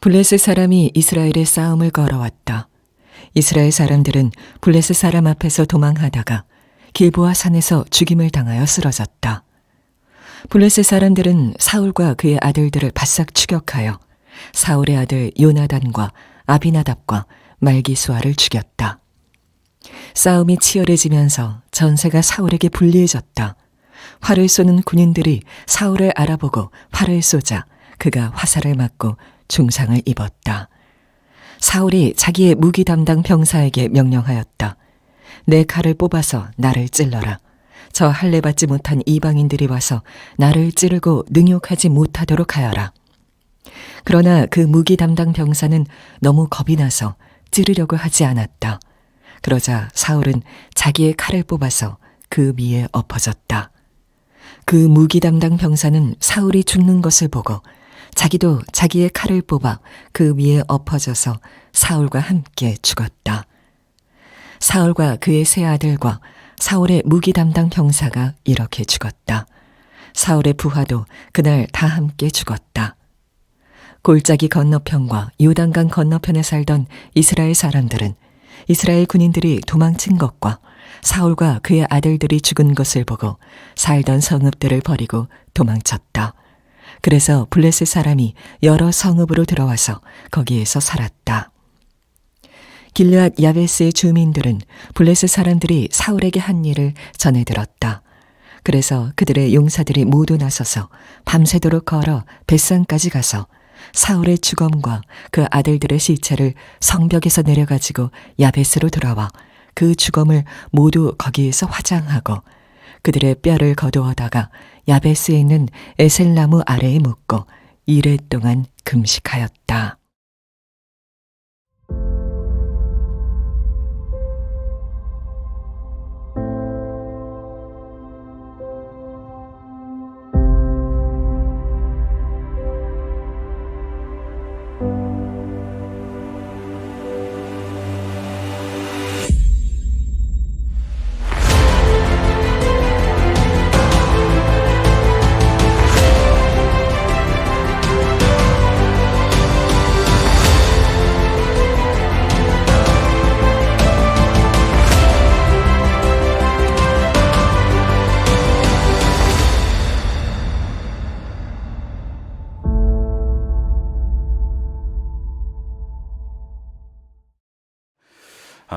블레셋 사람이 이스라엘의 싸움을 걸어왔다. 이스라엘 사람들은 블레셋 사람 앞에서 도망하다가 길보아 산에서 죽임을 당하여 쓰러졌다. 블레셋 사람들은 사울과 그의 아들들을 바싹 추격하여 사울의 아들 요나단과 아비나답과 말기수아를 죽였다. 싸움이 치열해지면서 전세가 사울에게 불리해졌다. 활을 쏘는 군인들이 사울을 알아보고 활을 쏘자 그가 화살을 맞고 중상을 입었다. 사울이 자기의 무기 담당 병사에게 명령하였다. 내 칼을 뽑아서 나를 찔러라. 저 할례 받지 못한 이방인들이 와서 나를 찌르고 능욕하지 못하도록 하여라. 그러나 그 무기 담당 병사는 너무 겁이 나서 찌르려고 하지 않았다. 그러자 사울은 자기의 칼을 뽑아서 그 위에 엎어졌다. 그 무기 담당 병사는 사울이 죽는 것을 보고 자기도 자기의 칼을 뽑아 그 위에 엎어져서 사울과 함께 죽었다. 사울과 그의 세 아들과 사울의 무기 담당 병사가 이렇게 죽었다. 사울의 부하도 그날 다 함께 죽었다. 골짜기 건너편과 요단강 건너편에 살던 이스라엘 사람들은 이스라엘 군인들이 도망친 것과 사울과 그의 아들들이 죽은 것을 보고 살던 성읍들을 버리고 도망쳤다. 그래서 블레셋 사람이 여러 성읍으로 들어와서 거기에서 살았다. 길르앗 야베스의 주민들은 블레셋 사람들이 사울에게 한 일을 전해 들었다. 그래서 그들의 용사들이 모두 나서서 밤새도록 걸어 벳산까지 가서 사울의 주검과 그 아들들의 시체를 성벽에서 내려가지고 야베스로 돌아와 그 주검을 모두 거기에서 화장하고 그들의 뼈를 거두어다가 야베스에 있는 에셀나무 아래에 묻고 이레 동안 금식하였다.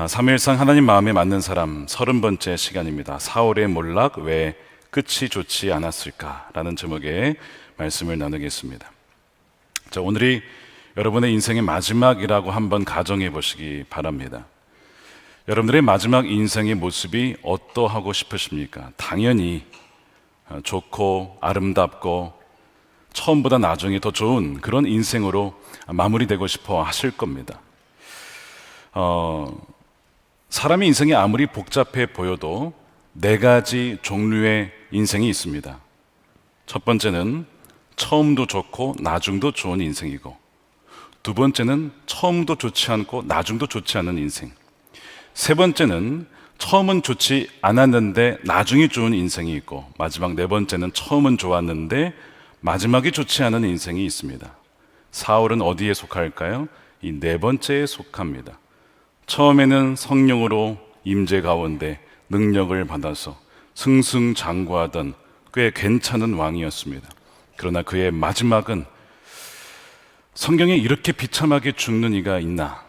사무엘상 하나님 마음에 맞는 사람 30번째 시간입니다. 사울의 몰락 왜 끝이 좋지 않았을까라는 제목의 말씀을 나누겠습니다. 자, 오늘이 여러분의 인생의 마지막이라고 한번 가정해 보시기 바랍니다. 여러분들의 마지막 인생의 모습이 어떠하고 싶으십니까? 당연히 좋고 아름답고 처음보다 나중에 더 좋은 그런 인생으로 마무리되고 싶어 하실 겁니다. 사람의 인생이 아무리 복잡해 보여도 4가지 종류의 인생이 있습니다. 첫 번째는 처음도 좋고 나중도 좋은 인생이고, 두 번째는 처음도 좋지 않고 나중도 좋지 않은 인생, 세 번째는 처음은 좋지 않았는데 나중이 좋은 인생이 있고, 마지막 4번째는 처음은 좋았는데 마지막이 좋지 않은 인생이 있습니다. 사울은 어디에 속할까요? 이 4번째에 속합니다. 처음에는 성령으로 임재 가운데 능력을 받아서 승승장구하던 꽤 괜찮은 왕이었습니다. 그러나 그의 마지막은 성경에 이렇게 비참하게 죽는 이가 있나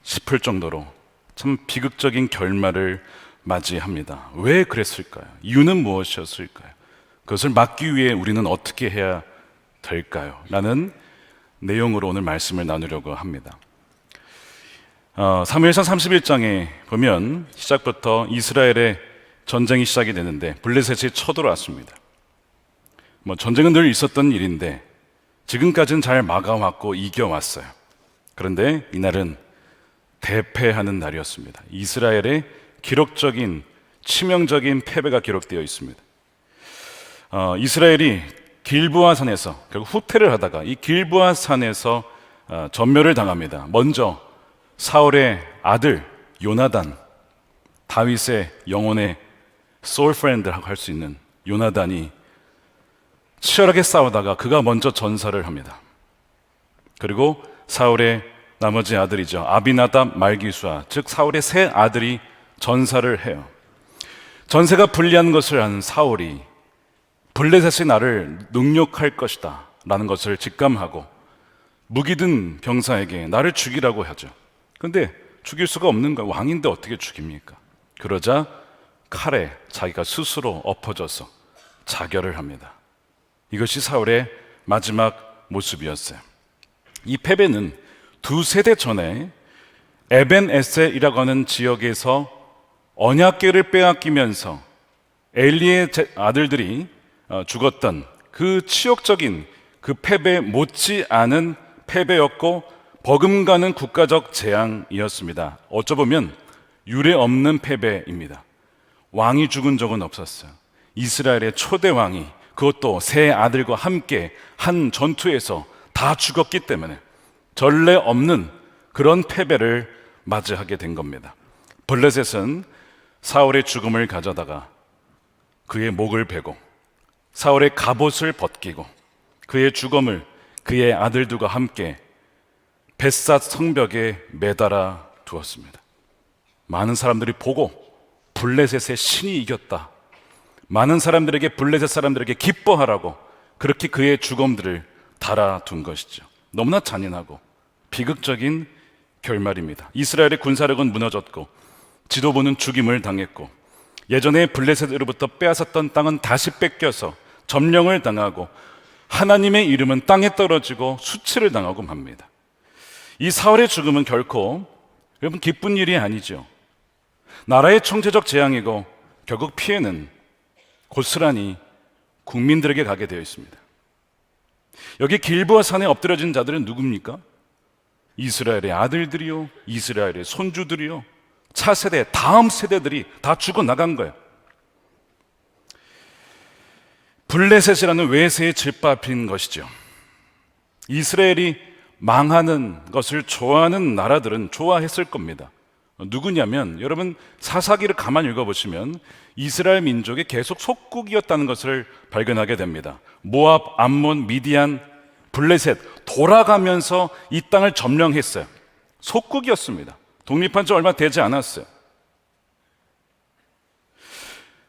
싶을 정도로 참 비극적인 결말을 맞이합니다. 왜 그랬을까요? 이유는 무엇이었을까요? 그것을 막기 위해 우리는 어떻게 해야 될까요? 라는 내용으로 오늘 말씀을 나누려고 합니다. 사무엘상 31장에 보면 시작부터 이스라엘의 전쟁이 시작이 되는데 블레셋이 쳐들어왔습니다. 전쟁은 늘 있었던 일인데 지금까지는 잘 막아왔고 이겨왔어요. 그런데 이날은 대패하는 날이었습니다. 이스라엘의 기록적인 치명적인 패배가 기록되어 있습니다. 이스라엘이 길보아 산에서 결국 후퇴를 하다가 이 길보아 산에서 전멸을 당합니다. 먼저 사울의 아들 요나단, 다윗의 영혼의 소울 프렌드라고 할 수 있는 요나단이 치열하게 싸우다가 그가 먼저 전사를 합니다. 그리고 사울의 나머지 아들이죠. 아비나답, 말기수아, 즉 사울의 세 아들이 전사를 해요. 전세가 불리한 것을 아는 사울이 블레셋이 나를 능욕할 것이다 라는 것을 직감하고 무기든 병사에게 나를 죽이라고 하죠. 근데 죽일 수가 없는 거예요. 왕인데 어떻게 죽입니까? 그러자 칼에 자기가 스스로 엎어져서 자결을 합니다. 이것이 사울의 마지막 모습이었어요. 이 패배는 두 세대 전에 에벤에셀이라고 하는 지역에서 언약궤를 빼앗기면서 엘리의 아들들이 죽었던 그 치욕적인 그 패배 못지않은 패배였고 버금가는 국가적 재앙이었습니다. 어쩌보면 유례 없는 패배입니다. 왕이 죽은 적은 없었어요. 이스라엘의 초대 왕이 그것도 세 아들과 함께 한 전투에서 다 죽었기 때문에 전례 없는 그런 패배를 맞이하게 된 겁니다. 블레셋은 사울의 죽음을 가져다가 그의 목을 베고 사울의 갑옷을 벗기고 그의 죽음을 그의 아들들과 함께 벳삿 성벽에 매달아 두었습니다. 많은 사람들이 보고 블레셋의 신이 이겼다. 많은 사람들에게 블레셋 사람들에게 기뻐하라고 그렇게 그의 죽음들을 달아둔 것이죠. 너무나 잔인하고 비극적인 결말입니다. 이스라엘의 군사력은 무너졌고 지도부는 죽임을 당했고 예전에 블레셋으로부터 빼앗았던 땅은 다시 뺏겨서 점령을 당하고 하나님의 이름은 땅에 떨어지고 수치를 당하고 맙니다. 이 사울의 죽음은 결코 여러분 기쁜 일이 아니죠. 나라의 총체적 재앙이고 결국 피해는 고스란히 국민들에게 가게 되어 있습니다. 여기 길보아 산에 엎드려진 자들은 누굽니까? 이스라엘의 아들들이요, 이스라엘의 손주들이요, 차세대, 다음 세대들이 다 죽어나간 거예요. 블레셋이라는 외세에 짓밟힌 것이죠. 이스라엘이 망하는 것을 좋아하는 나라들은 좋아했을 겁니다. 누구냐면 여러분 사사기를 가만히 읽어보시면 이스라엘 민족이 계속 속국이었다는 것을 발견하게 됩니다. 모압, 암몬, 미디안, 블레셋 돌아가면서 이 땅을 점령했어요. 속국이었습니다. 독립한 지 얼마 되지 않았어요.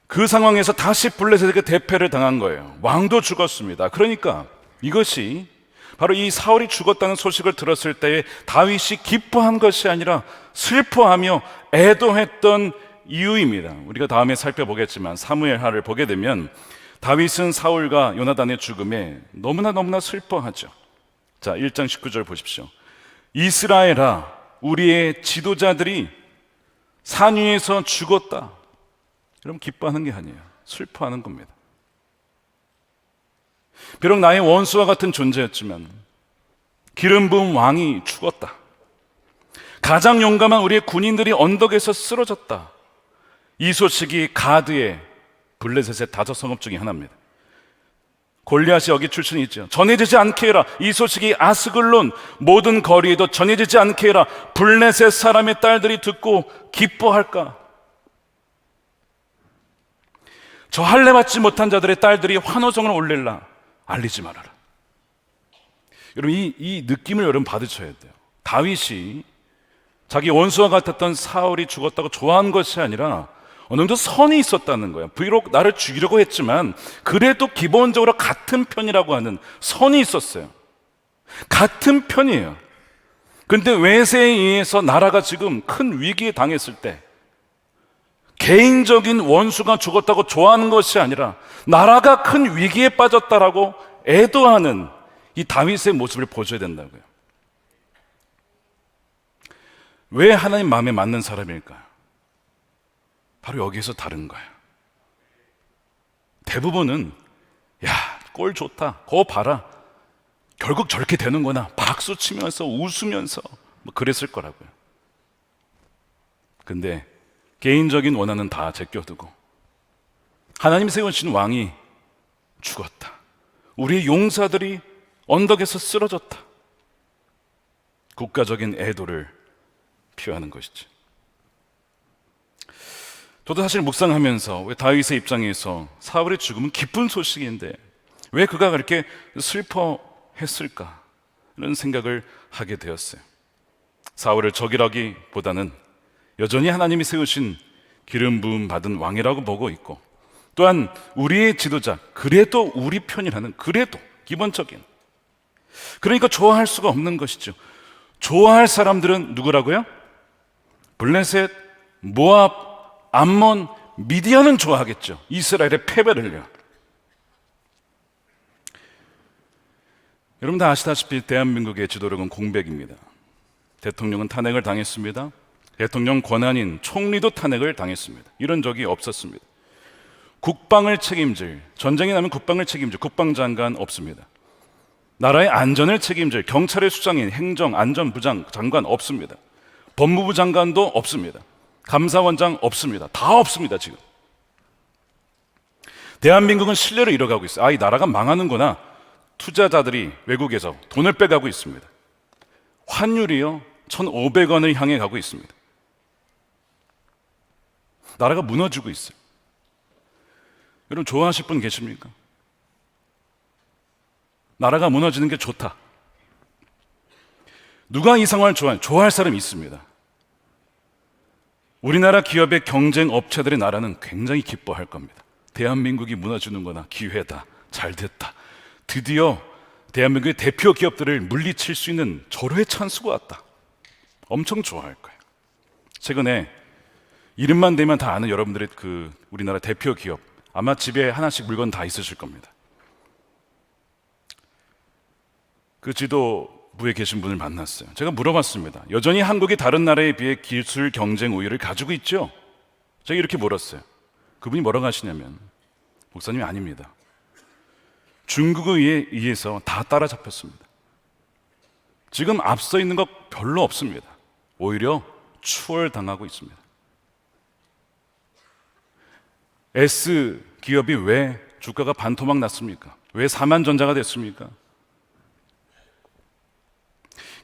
그 상황에서 다시 블레셋에게 대패를 당한 거예요. 왕도 죽었습니다. 그러니까 이것이 바로 이 사울이 죽었다는 소식을 들었을 때에 다윗이 기뻐한 것이 아니라 슬퍼하며 애도했던 이유입니다. 우리가 다음에 살펴보겠지만 사무엘하를 보게 되면 다윗은 사울과 요나단의 죽음에 너무나 슬퍼하죠. 자, 1장 19절 보십시오. 이스라엘아, 우리의 지도자들이 산 위에서 죽었다. 여러분 기뻐하는 게 아니에요. 슬퍼하는 겁니다. 비록 나의 원수와 같은 존재였지만 기름 부은 왕이 죽었다. 가장 용감한 우리의 군인들이 언덕에서 쓰러졌다. 이 소식이 가드의 블레셋의 5성읍 중에 하나입니다. 골리앗이 여기 출신이 있죠. 전해지지 않게 해라. 이 소식이 아스글론 모든 거리에도 전해지지 않게 해라. 블레셋 사람의 딸들이 듣고 기뻐할까? 저 할례 받지 못한 자들의 딸들이 환호성을 올릴라. 알리지 말아라. 여러분 이 느낌을 여러분 받으셔야 돼요. 다윗이 자기 원수와 같았던 사울이 죽었다고 좋아한 것이 아니라 어느 정도 선이 있었다는 거예요. 비록 나를 죽이려고 했지만 그래도 기본적으로 같은 편이라고 하는 선이 있었어요. 같은 편이에요. 그런데 외세에 의해서 나라가 지금 큰 위기에 당했을 때 개인적인 원수가 죽었다고 좋아하는 것이 아니라 나라가 큰 위기에 빠졌다라고 애도하는 이 다윗의 모습을 보셔야 된다고요. 왜 하나님 마음에 맞는 사람일까요? 바로 여기에서 다른 거예요. 대부분은 야, 꼴 좋다. 거 봐라. 결국 저렇게 되는구나. 박수 치면서 웃으면서 뭐 그랬을 거라고요. 근데 개인적인 원한은 다 제껴두고 하나님 세우신 왕이 죽었다. 우리의 용사들이 언덕에서 쓰러졌다. 국가적인 애도를 표하는 것이죠. 저도 사실 묵상하면서 왜 다윗의 입장에서 사울의 죽음은 기쁜 소식인데 왜 그가 그렇게 슬퍼했을까? 이런 생각을 하게 되었어요. 사울을 적이라기보다는 여전히 하나님이 세우신 기름 부음 받은 왕이라고 보고 있고, 또한 우리의 지도자, 그래도 우리 편이라는, 그래도 기본적인, 그러니까 좋아할 수가 없는 것이죠. 좋아할 사람들은 누구라고요? 블레셋, 모압, 암몬, 미디안은 좋아하겠죠. 이스라엘의 패배를요. 여러분 다 아시다시피 대한민국의 지도력은 공백입니다. 대통령은 탄핵을 당했습니다. 대통령 권한인 총리도 탄핵을 당했습니다. 이런 적이 없었습니다. 국방을 책임질, 전쟁이 나면 국방을 책임질 국방장관 없습니다. 나라의 안전을 책임질 경찰의 수장인 행정, 안전부장 장관 없습니다. 법무부 장관도 없습니다. 감사원장 없습니다. 다 없습니다, 지금. 대한민국은 신뢰를 잃어가고 있어요. 아, 이 나라가 망하는구나. 투자자들이 외국에서 돈을 빼가고 있습니다. 환율이요, 1,500원을 향해 가고 있습니다. 나라가 무너지고 있어요. 여러분 좋아하실 분 계십니까? 나라가 무너지는 게 좋다. 누가 이 상황을 좋아해요? 좋아할 사람이 있습니다. 우리나라 기업의 경쟁 업체들의 나라는 굉장히 기뻐할 겁니다. 대한민국이 무너지는구나. 기회다. 잘 됐다. 드디어 대한민국의 대표 기업들을 물리칠 수 있는 절호의 찬스가 왔다. 엄청 좋아할 거예요. 최근에 이름만 대면 다 아는 여러분들의 그 우리나라 대표 기업, 아마 집에 하나씩 물건 다 있으실 겁니다. 그 지도부에 계신 분을 만났어요. 제가 물어봤습니다. 여전히 한국이 다른 나라에 비해 기술 경쟁 우위를 가지고 있죠? 제가 이렇게 물었어요. 그분이 뭐라고 하시냐면, 목사님이 아닙니다. 중국에 의해서 다 따라잡혔습니다. 지금 앞서 있는 것 별로 없습니다. 오히려 추월당하고 있습니다. S 기업이 왜 주가가 반토막 났습니까? 왜 사만전자가 됐습니까?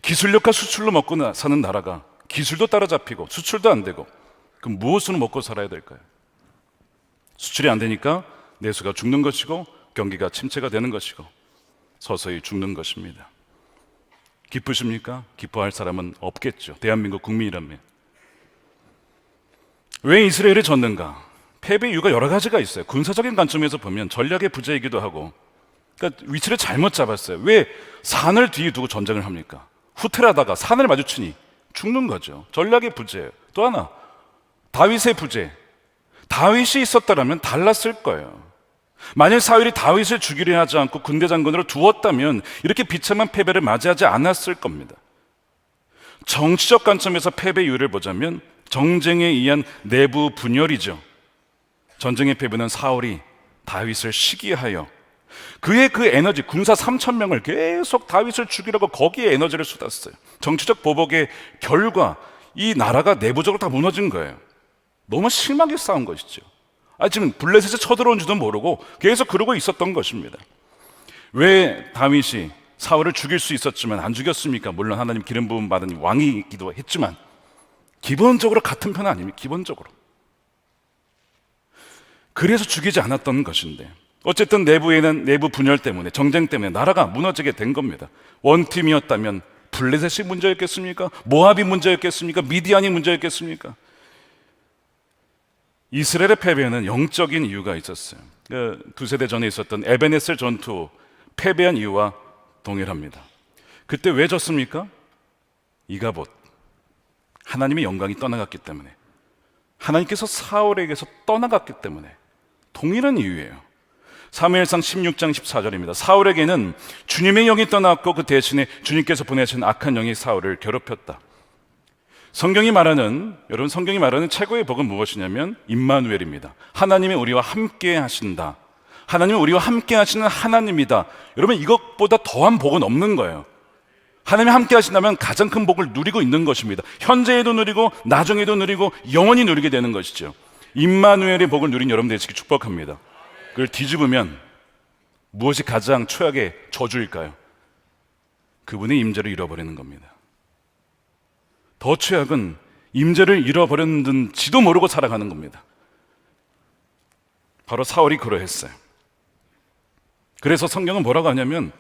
기술력과 수출로 먹고 사는 나라가 기술도 따라잡히고 수출도 안 되고, 그럼 무엇으로 먹고 살아야 될까요? 수출이 안 되니까 내수가 죽는 것이고 경기가 침체가 되는 것이고 서서히 죽는 것입니다. 기쁘십니까? 기뻐할 사람은 없겠죠. 대한민국 국민이라면. 왜 이스라엘이 졌는가? 패배 이유가 여러 가지가 있어요. 군사적인 관점에서 보면 전략의 부재이기도 하고, 그러니까 위치를 잘못 잡았어요. 왜 산을 뒤에 두고 전쟁을 합니까? 후퇴하다가 산을 마주치니 죽는 거죠. 전략의 부재예요. 또 하나, 다윗의 부재. 다윗이 있었다면 달랐을 거예요. 만일 사울이 다윗을 죽이려 하지 않고 군대 장군으로 두었다면 이렇게 비참한 패배를 맞이하지 않았을 겁니다. 정치적 관점에서 패배 이유를 보자면 정쟁에 의한 내부 분열이죠. 전쟁의 패배는 사울이 다윗을 시기하여 그의 그 에너지, 군사 3,000명을 계속 다윗을 죽이려고 거기에 에너지를 쏟았어요. 정치적 보복의 결과 이 나라가 내부적으로 다 무너진 거예요. 너무 심하게 싸운 것이죠. 지금 블레셋에 쳐들어온 줄도 모르고 계속 그러고 있었던 것입니다. 왜 다윗이 사울을 죽일 수 있었지만 안 죽였습니까? 물론 하나님 기름 부음 받은 왕이기도 했지만 기본적으로 같은 편 아닙니까? 기본적으로. 그래서 죽이지 않았던 것인데, 어쨌든 내부에는 내부 분열 때문에, 정쟁 때문에 나라가 무너지게 된 겁니다. 원팀이었다면 블레셋이 문제였겠습니까? 모압이 문제였겠습니까? 미디안이 문제였겠습니까? 이스라엘의 패배에는 영적인 이유가 있었어요. 두세 대 전에 있었던 에베네셀 전투 패배한 이유와 동일합니다. 그때 왜 졌습니까? 이가봇, 하나님의 영광이 떠나갔기 때문에, 하나님께서 사울에게서 떠나갔기 때문에 동일한 이유예요. 사무엘상 16장 14절입니다. 사울에게는 주님의 영이 떠났고 그 대신에 주님께서 보내신 악한 영이 사울을 괴롭혔다. 성경이 말하는 최고의 복은 무엇이냐면 임마누엘입니다. 하나님이 우리와 함께 하신다. 하나님이 우리와 함께 하시는 하나님이다. 여러분, 이것보다 더한 복은 없는 거예요. 하나님이 함께 하신다면 가장 큰 복을 누리고 있는 것입니다. 현재에도 누리고 나중에도 누리고 영원히 누리게 되는 것이죠. 임마누엘의 복을 누린 여러분 되시기 축복합니다. 그걸 뒤집으면 무엇이 가장 최악의 저주일까요? 그분의 임재를 잃어버리는 겁니다. 더 최악은 임재를 잃어버렸는지도 모르고 살아가는 겁니다. 바로 사울이 그러했어요. 그래서 성경은 뭐라고 하냐면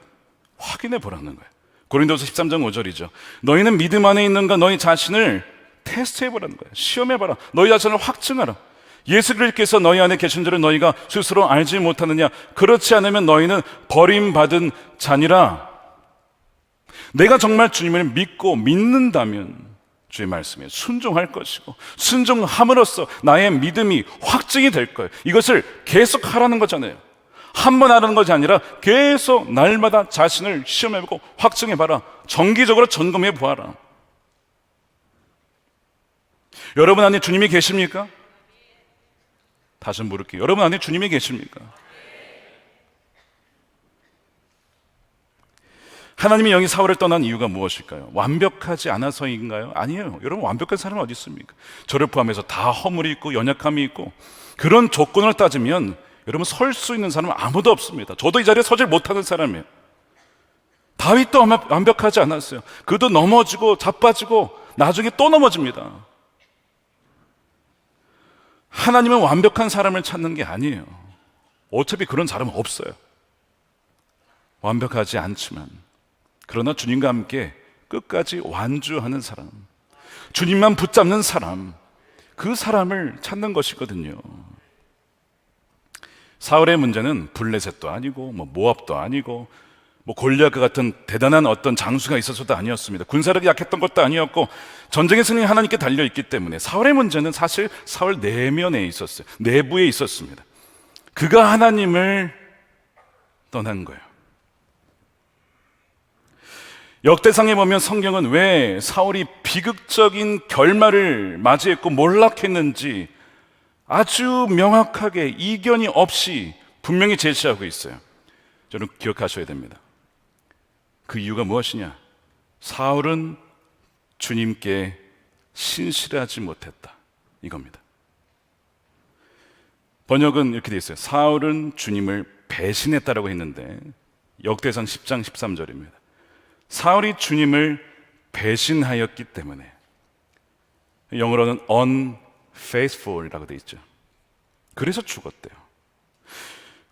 확인해 보라는 거예요. 고린도서 13장 5절이죠. 너희는 믿음 안에 있는가 너희 자신을 테스트해보라는 거예요. 시험해봐라. 너희 자신을 확증하라. 예수 그리스도께서 너희 안에 계신 줄을 너희가 스스로 알지 못하느냐? 그렇지 않으면 너희는 버림받은 자니라. 내가 정말 주님을 믿고 믿는다면 주의 말씀에 순종할 것이고, 순종함으로써 나의 믿음이 확증이 될 거예요. 이것을 계속 하라는 거잖아요. 한 번 하는 것이 아니라 계속 날마다 자신을 시험해보고 확증해봐라. 정기적으로 점검해 보아라. 여러분 안에 주님이 계십니까? 다시 물을게요. 여러분 안에 주님이 계십니까? 하나님이 영이 사울을 떠난 이유가 무엇일까요? 완벽하지 않아서인가요? 아니에요. 여러분, 완벽한 사람은 어디 있습니까? 저를 포함해서 다 허물이 있고 연약함이 있고, 그런 조건을 따지면 여러분 설 수 있는 사람은 아무도 없습니다. 저도 이 자리에 서질 못하는 사람이에요. 다윗도 완벽하지 않았어요. 그도 넘어지고 자빠지고 나중에 또 넘어집니다. 하나님은 완벽한 사람을 찾는 게 아니에요. 어차피 그런 사람은 없어요. 완벽하지 않지만, 그러나 주님과 함께 끝까지 완주하는 사람, 주님만 붙잡는 사람, 그 사람을 찾는 것이거든요. 사울의 문제는 블레셋도 아니고 모압도 아니고 골리앗과 같은 대단한 어떤 장수가 있어서도 아니었습니다. 군사력이 약했던 것도 아니었고, 전쟁의 승리는 하나님께 달려있기 때문에 사울의 문제는 사실 사울 내면에 있었어요. 내부에 있었습니다. 그가 하나님을 떠난 거예요. 역대상에 보면 성경은 왜 사울이 비극적인 결말을 맞이했고 몰락했는지 아주 명확하게 이견이 없이 분명히 제시하고 있어요. 여러분 기억하셔야 됩니다. 그 이유가 무엇이냐? 사울은 주님께 신실하지 못했다, 이겁니다. 번역은 이렇게 돼 있어요. 사울은 주님을 배신했다라고 했는데 역대상 10장 13절입니다. 사울이 주님을 배신하였기 때문에, 영어로는 unfaithful이라고 돼 있죠. 그래서 죽었대요.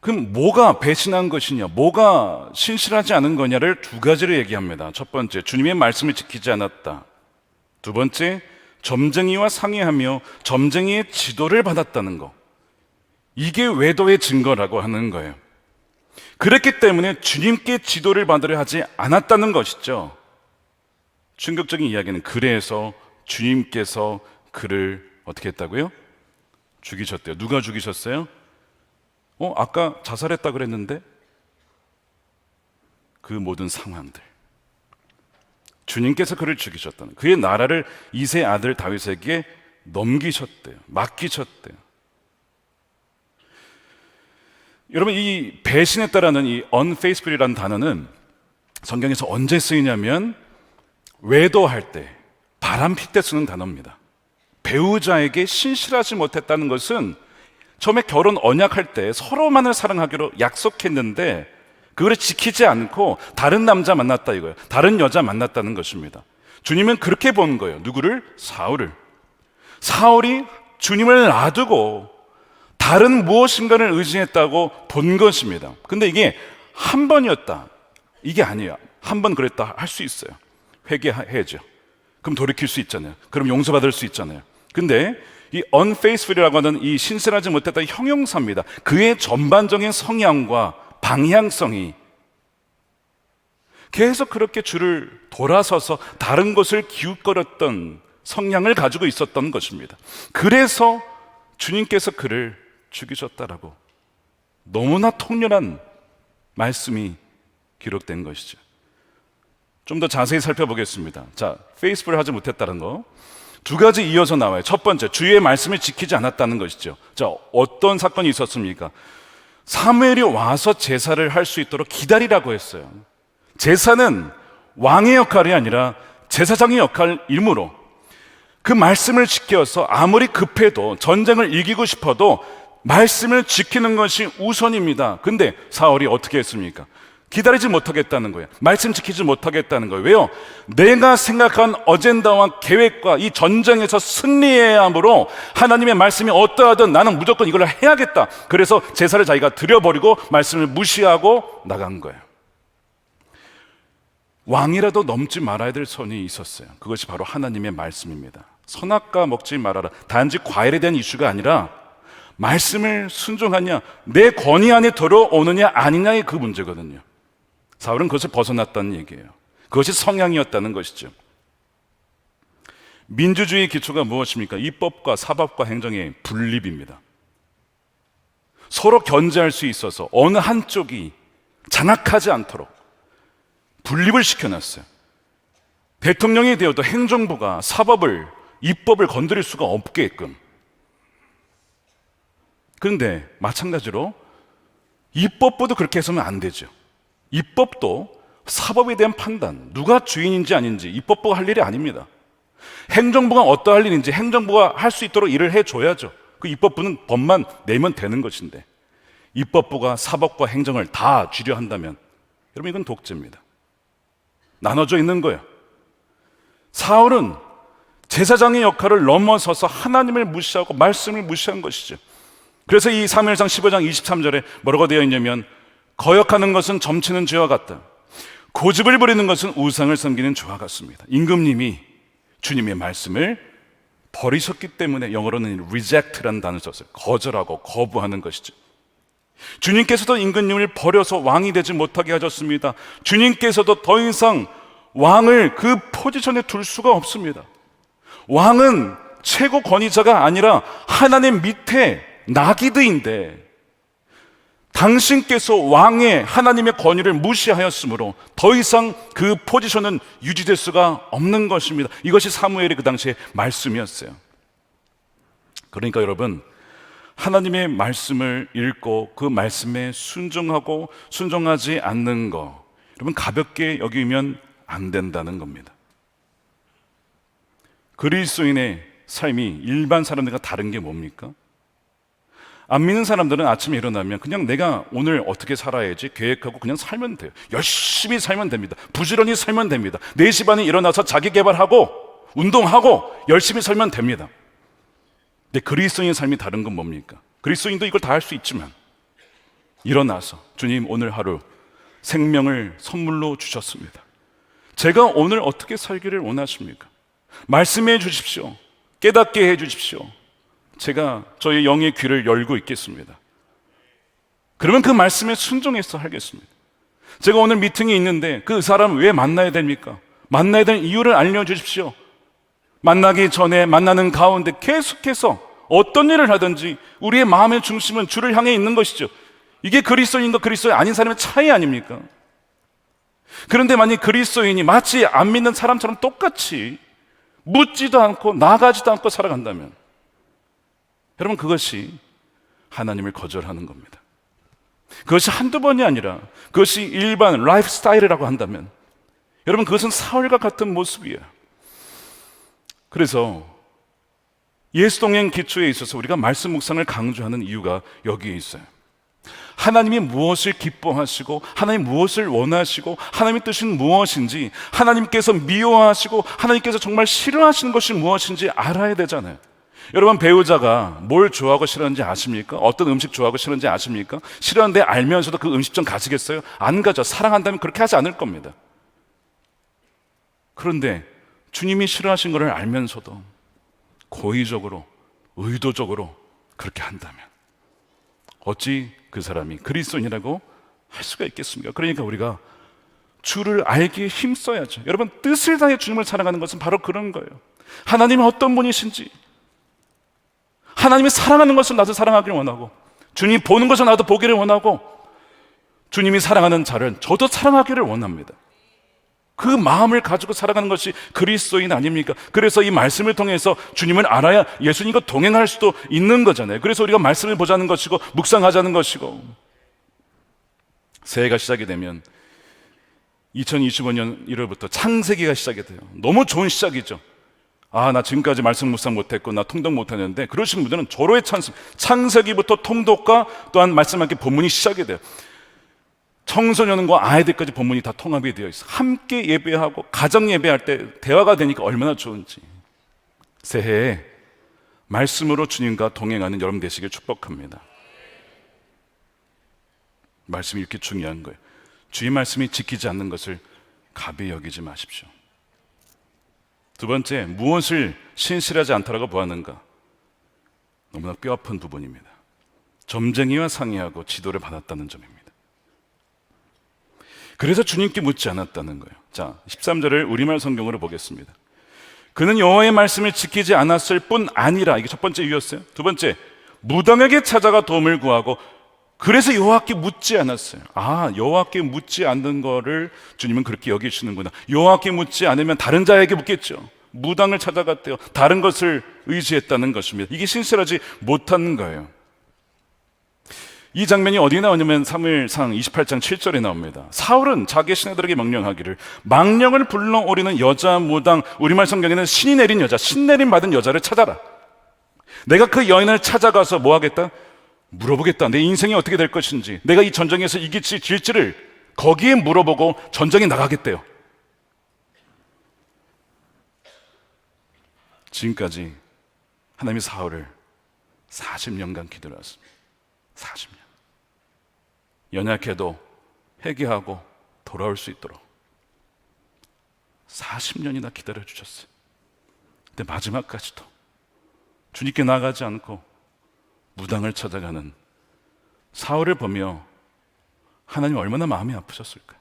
그럼 뭐가 배신한 것이냐, 뭐가 신실하지 않은 거냐를 두 가지로 얘기합니다. 첫 번째, 주님의 말씀을 지키지 않았다. 두 번째, 점쟁이와 상의하며 점쟁이의 지도를 받았다는 거. 이게 외도의 증거라고 하는 거예요. 그랬기 때문에 주님께 지도를 받으려 하지 않았다는 것이죠. 충격적인 이야기는, 그래서 주님께서 그를 어떻게 했다고요? 죽이셨대요. 누가 죽이셨어요? 아까 자살했다 그랬는데? 그 모든 상황들, 주님께서 그를 죽이셨다는, 그의 나라를 이세 아들 다윗에게 넘기셨대요. 맡기셨대요. 여러분, 이 배신했다라는 이 unfaithful이라는 단어는 성경에서 언제 쓰이냐면 외도할 때, 바람필 때 쓰는 단어입니다. 배우자에게 신실하지 못했다는 것은 처음에 결혼 언약할 때 서로만을 사랑하기로 약속했는데 그걸 지키지 않고 다른 남자 만났다 이거예요. 다른 여자 만났다는 것입니다. 주님은 그렇게 본 거예요. 누구를? 사울을. 사울이 주님을 놔두고 다른 무엇인가를 의지했다고 본 것입니다. 근데 이게 한 번이었다, 이게 아니에요. 한 번 그랬다 할 수 있어요. 회개해야죠. 그럼 돌이킬 수 있잖아요. 그럼 용서받을 수 있잖아요. 근데 이 unfaithful이라고 하는 이 신실하지 못했다 형용사입니다. 그의 전반적인 성향과 방향성이 계속 그렇게 주를 돌아서서 다른 것을 기웃거렸던 성향을 가지고 있었던 것입니다. 그래서 주님께서 그를 죽이셨다라고 너무나 통렬한 말씀이 기록된 것이죠. 좀 더 자세히 살펴보겠습니다. 자, 페이스풀 하지 못했다는 거 두 가지 이어서 나와요. 첫 번째, 주의 말씀을 지키지 않았다는 것이죠. 자, 어떤 사건이 있었습니까? 사무엘이 와서 제사를 할 수 있도록 기다리라고 했어요. 제사는 왕의 역할이 아니라 제사장의 역할이므로 그 말씀을 지켜서 아무리 급해도 전쟁을 이기고 싶어도 말씀을 지키는 것이 우선입니다. 근데 사울이 어떻게 했습니까? 기다리지 못하겠다는 거예요. 말씀 지키지 못하겠다는 거예요. 왜요? 내가 생각한 어젠다와 계획과 이 전쟁에서 승리해야 하므로 하나님의 말씀이 어떠하든 나는 무조건 이걸 해야겠다. 그래서 제사를 자기가 드려버리고 말씀을 무시하고 나간 거예요. 왕이라도 넘지 말아야 될 선이 있었어요. 그것이 바로 하나님의 말씀입니다. 선악과 먹지 말아라. 단지 과일에 대한 이슈가 아니라 말씀을 순종하냐, 내 권위 안에 들어오느냐 아니냐의 그 문제거든요. 사울은 그것을 벗어났다는 얘기예요. 그것이 성향이었다는 것이죠. 민주주의의 기초가 무엇입니까? 입법과 사법과 행정의 분립입니다. 서로 견제할 수 있어서 어느 한쪽이 잔악하지 않도록 분립을 시켜놨어요. 대통령이 되어도 행정부가 사법을, 입법을 건드릴 수가 없게끔. 그런데 마찬가지로 입법부도 그렇게 해서는 안 되죠. 입법도 사법에 대한 판단, 누가 주인인지 아닌지 입법부가 할 일이 아닙니다. 행정부가 어떠할 일인지 행정부가 할 수 있도록 일을 해줘야죠. 그 입법부는 법만 내면 되는 것인데 입법부가 사법과 행정을 다 쥐려 한다면 여러분 이건 독재입니다. 나눠져 있는 거예요. 사울은 제사장의 역할을 넘어서서 하나님을 무시하고 말씀을 무시한 것이죠. 그래서 이 사무엘상 15장 23절에 뭐라고 되어 있냐면 거역하는 것은 점치는 죄와 같다. 고집을 부리는 것은 우상을 섬기는 죄와 같습니다. 임금님이 주님의 말씀을 버리셨기 때문에 영어로는 reject라는 단어를 썼어요. 거절하고 거부하는 것이죠. 주님께서도 임금님을 버려서 왕이 되지 못하게 하셨습니다. 주님께서도 더 이상 왕을 그 포지션에 둘 수가 없습니다. 왕은 최고 권위자가 아니라 하나님 밑에 나기드인데 당신께서 왕의 하나님의 권위를 무시하였으므로 더 이상 그 포지션은 유지될 수가 없는 것입니다. 이것이 사무엘의 그 당시의 말씀이었어요. 그러니까 여러분, 하나님의 말씀을 읽고 그 말씀에 순종하고 순종하지 않는 거, 여러분 가볍게 여기면 안 된다는 겁니다. 그리스도인의 삶이 일반 사람들과 다른 게 뭡니까? 안 믿는 사람들은 아침에 일어나면 그냥 내가 오늘 어떻게 살아야지 계획하고 그냥 살면 돼요. 열심히 살면 됩니다. 부지런히 살면 됩니다. 4시 반에 일어나서 자기 개발하고 운동하고 열심히 살면 됩니다. 근데 그리스도인의 삶이 다른 건 뭡니까? 그리스도인도 이걸 다 할 수 있지만 일어나서 주님 오늘 하루 생명을 선물로 주셨습니다. 제가 오늘 어떻게 살기를 원하십니까? 말씀해 주십시오. 깨닫게 해 주십시오. 제가 저의 영의 귀를 열고 있겠습니다. 그러면 그 말씀에 순종해서 하겠습니다. 제가 오늘 미팅이 있는데 그 사람 왜 만나야 됩니까? 만나야 되는 이유를 알려주십시오. 만나기 전에 만나는 가운데 계속해서 어떤 일을 하든지 우리의 마음의 중심은 주를 향해 있는 것이죠. 이게 그리스도인과 그리스도인 아닌 사람의 차이 아닙니까? 그런데 만약 그리스도인이 마치 안 믿는 사람처럼 똑같이 묻지도 않고 나가지도 않고 살아간다면 여러분 그것이 하나님을 거절하는 겁니다. 그것이 한두 번이 아니라 그것이 일반 라이프 스타일이라고 한다면 여러분 그것은 사울과 같은 모습이에요. 그래서 예수동행 기초에 있어서 우리가 말씀 묵상을 강조하는 이유가 여기에 있어요. 하나님이 무엇을 기뻐하시고 하나님이 무엇을 원하시고 하나님의 뜻은 무엇인지 하나님께서 미워하시고 하나님께서 정말 싫어하시는 것이 무엇인지 알아야 되잖아요. 여러분 배우자가 뭘 좋아하고 싫어하는지 아십니까? 어떤 음식 좋아하고 싫어하는지 아십니까? 싫어하는데 알면서도 그 음식점 가시겠어요? 안 가죠. 사랑한다면 그렇게 하지 않을 겁니다. 그런데 주님이 싫어하신 것을 알면서도 고의적으로 의도적으로 그렇게 한다면 어찌 그 사람이 그리스도인이라고 할 수가 있겠습니까? 그러니까 우리가 주를 알기에 힘써야죠. 여러분 뜻을 다해 주님을 사랑하는 것은 바로 그런 거예요. 하나님이 어떤 분이신지 하나님이 사랑하는 것을 나도 사랑하기를 원하고 주님이 보는 것을 나도 보기를 원하고 주님이 사랑하는 자를 저도 사랑하기를 원합니다. 그 마음을 가지고 살아가는 것이 그리스도인 아닙니까? 그래서 이 말씀을 통해서 주님을 알아야 예수님과 동행할 수도 있는 거잖아요. 그래서 우리가 말씀을 보자는 것이고 묵상하자는 것이고 새해가 시작이 되면 2025년 1월부터 창세기가 시작이 돼요. 너무 좋은 시작이죠. 나 지금까지 말씀 묵상 못했고 나 통독 못했는데 그러신 분들은 절호의 찬스 창세기부터 통독과 또한 말씀하기 본문이 시작이 돼요. 청소년과 아이들까지 본문이 다 통합이 되어 있어. 함께 예배하고 가정 예배할 때 대화가 되니까 얼마나 좋은지. 새해에 말씀으로 주님과 동행하는 여러분 되시길 축복합니다. 말씀이 이렇게 중요한 거예요. 주의 말씀이 지키지 않는 것을 가벼이 여기지 마십시오. 두 번째, 무엇을 신실하지 않다라고 보았는가? 너무나 뼈아픈 부분입니다. 점쟁이와 상의하고 지도를 받았다는 점입니다. 그래서 주님께 묻지 않았다는 거예요. 자, 13절을 우리말 성경으로 보겠습니다. 그는 여호와의 말씀을 지키지 않았을 뿐 아니라, 이게 첫 번째 이유였어요. 두 번째, 무당에게 찾아가 도움을 구하고 그래서 여호와께 묻지 않았어요. 여호와께 묻지 않는 거를 주님은 그렇게 여기시는구나. 여호와께 묻지 않으면 다른 자에게 묻겠죠. 무당을 찾아갔대요. 다른 것을 의지했다는 것입니다. 이게 신실하지 못한 거예요. 이 장면이 어디 나오냐면 사무엘상 28장 7절에 나옵니다. 사울은 자기 신하들에게 명령하기를 망령을 불러오리는 여자 무당, 우리말 성경에는 신이 내린 여자, 신내림 받은 여자를 찾아라. 내가 그 여인을 찾아가서 뭐 하겠다? 물어보겠다. 내 인생이 어떻게 될 것인지, 내가 이 전쟁에서 이길지 질지를 거기에 물어보고 전쟁에 나가겠대요. 지금까지 하나님이 사울을 40년간 기다려 왔습니다. 40년. 연약해도 회개하고 돌아올 수 있도록 40년이나 기다려 주셨어요. 근데 마지막까지도 주님께 나가지 않고 무당을 찾아가는 사울을 보며 하나님 얼마나 마음이 아프셨을까요?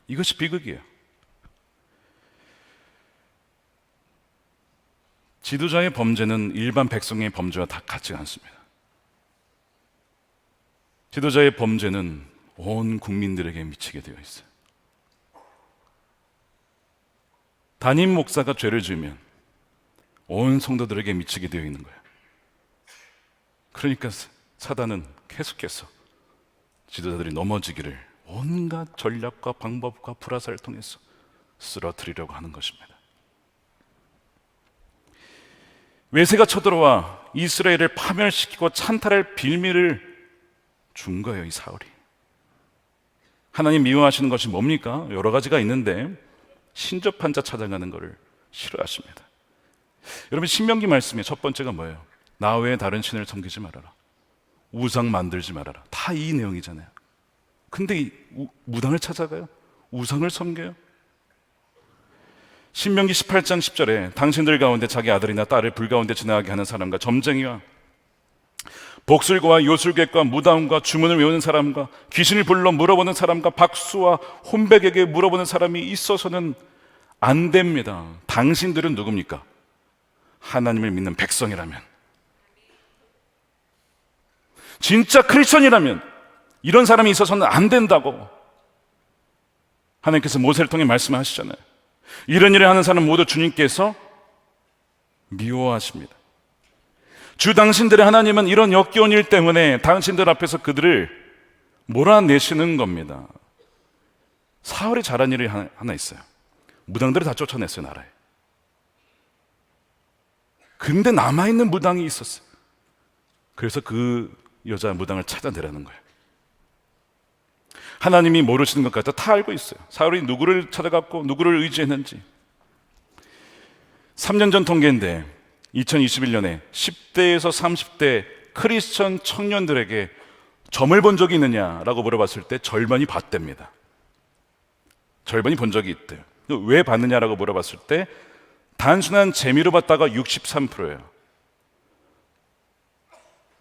이것이 비극이에요. 지도자의 범죄는 일반 백성의 범죄와 다 같지 않습니다. 지도자의 범죄는 온 국민들에게 미치게 되어 있어요. 담임 목사가 죄를 지으면 온 성도들에게 미치게 되어 있는 거예요. 그러니까 사단은 계속해서 지도자들이 넘어지기를 온갖 전략과 방법과 불화살을 통해서 쓰러뜨리려고 하는 것입니다. 외세가 쳐들어와 이스라엘을 파멸시키고 찬탈할 빌미를 준 거예요, 이 사울이. 하나님 미워하시는 것이 뭡니까? 여러 가지가 있는데 신접한 자 찾아가는 것을 싫어하십니다. 여러분, 신명기 말씀의 첫 번째가 뭐예요? 나 외에 다른 신을 섬기지 말아라. 우상 만들지 말아라. 다 이 내용이잖아요. 근데 이 무당을 찾아가요? 우상을 섬겨요? 신명기 18장 10절에 당신들 가운데 자기 아들이나 딸을 불 가운데 지나가게 하는 사람과 점쟁이와 복술과 요술객과 무당과 주문을 외우는 사람과 귀신을 불러 물어보는 사람과 박수와 혼백에게 물어보는 사람이 있어서는 안 됩니다. 당신들은 누굽니까? 하나님을 믿는 백성이라면, 진짜 크리스천이라면 이런 사람이 있어서는 안 된다고 하나님께서 모세를 통해 말씀하시잖아요. 이런 일을 하는 사람 모두 주님께서 미워하십니다. 주 당신들의 하나님은 이런 역겨운 일 때문에 당신들 앞에서 그들을 몰아내시는 겁니다. 사울이 잘한 일이 하나 있어요. 무당들을 다 쫓아냈어요, 나라에. 근데 남아있는 무당이 있었어요. 그래서 그 여자 무당을 찾아내라는 거예요. 하나님이 모르시는 것 같아 다 알고 있어요. 사울이 누구를 찾아갔고 누구를 의지했는지. 3년 전 통계인데 2021년에 10대에서 30대 크리스천 청년들에게 점을 본 적이 있느냐라고 물어봤을 때 절반이 봤답니다. 절반이 본 적이 있대요. 왜 봤느냐라고 물어봤을 때 단순한 재미로 봤다가 63%예요.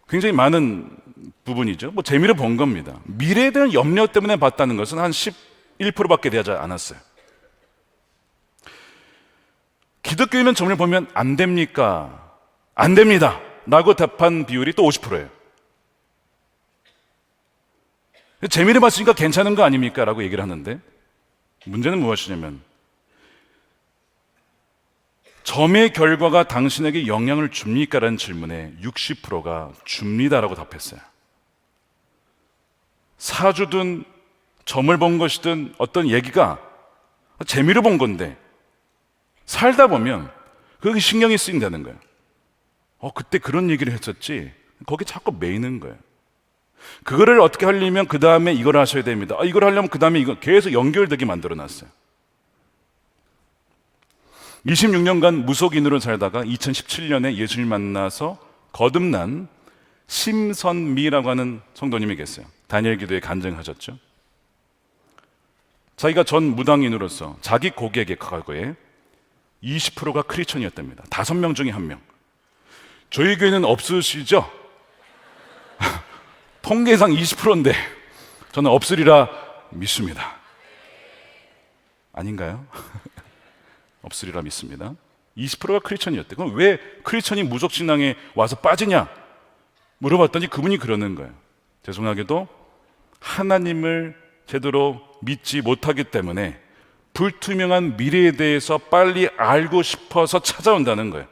굉장히 많은 부분이죠. 재미로 본 겁니다. 미래에 대한 염려 때문에 봤다는 것은 한 11%밖에 되지 않았어요. 기독교인은 점을 보면 안 됩니까? 안 됩니다 라고 답한 비율이 또 50%예요. 재미를 봤으니까 괜찮은 거 아닙니까? 라고 얘기를 하는데 문제는 무엇이냐면 점의 결과가 당신에게 영향을 줍니까? 라는 질문에 60%가 줍니다라고 답했어요. 사주든 점을 본 것이든 어떤 얘기가 재미로 본 건데 살다 보면 그게 신경이 쓰인다는 거예요. 그때 그런 얘기를 했었지. 거기 자꾸 매이는 거예요. 그거를 어떻게 하려면 그 다음에 이걸 하셔야 됩니다. 이걸 하려면 그 다음에 이거 계속 연결되게 만들어놨어요. 26년간 무속인으로 살다가 2017년에 예수를 만나서 거듭난 심선미라고 하는 성도님이 계세요. 다니엘 기도에 간증하셨죠. 자기가 전 무당인으로서 자기 고객의 과거에 20%가 크리스천이었답니다. 5명 중에 1명. 저희 교회는 없으시죠? 통계상 20%인데 저는 없으리라 믿습니다. 아닌가요? 없으리라 믿습니다. 20%가 크리스천이었대. 그럼 왜 크리스천이 무속신앙에 와서 빠지냐? 물어봤더니 그분이 그러는 거예요. 죄송하게도 하나님을 제대로 믿지 못하기 때문에 불투명한 미래에 대해서 빨리 알고 싶어서 찾아온다는 거예요.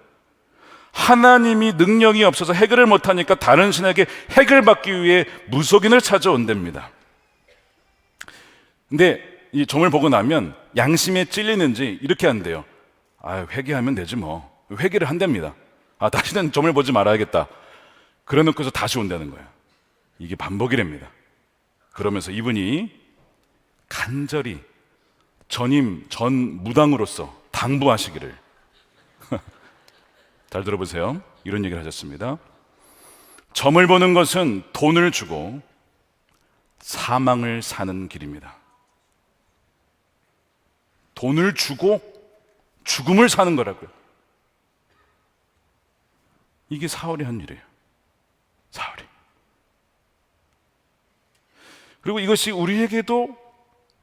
하나님이 능력이 없어서 해결을 못하니까 다른 신에게 해결받기 위해 무속인을 찾아온답니다. 근데 이 점을 보고 나면 양심에 찔리는지 이렇게 한대요. 회개하면 되지 뭐. 회개를 한답니다. 다시는 점을 보지 말아야겠다. 그래 놓고서 다시 온다는 거예요. 이게 반복이랍니다. 그러면서 이분이 간절히 전 무당으로서 당부하시기를 잘 들어보세요. 이런 얘기를 하셨습니다. 점을 보는 것은 돈을 주고 사망을 사는 길입니다. 돈을 주고 죽음을 사는 거라고요. 이게 사울이 한 일이에요. 사울이. 그리고 이것이 우리에게도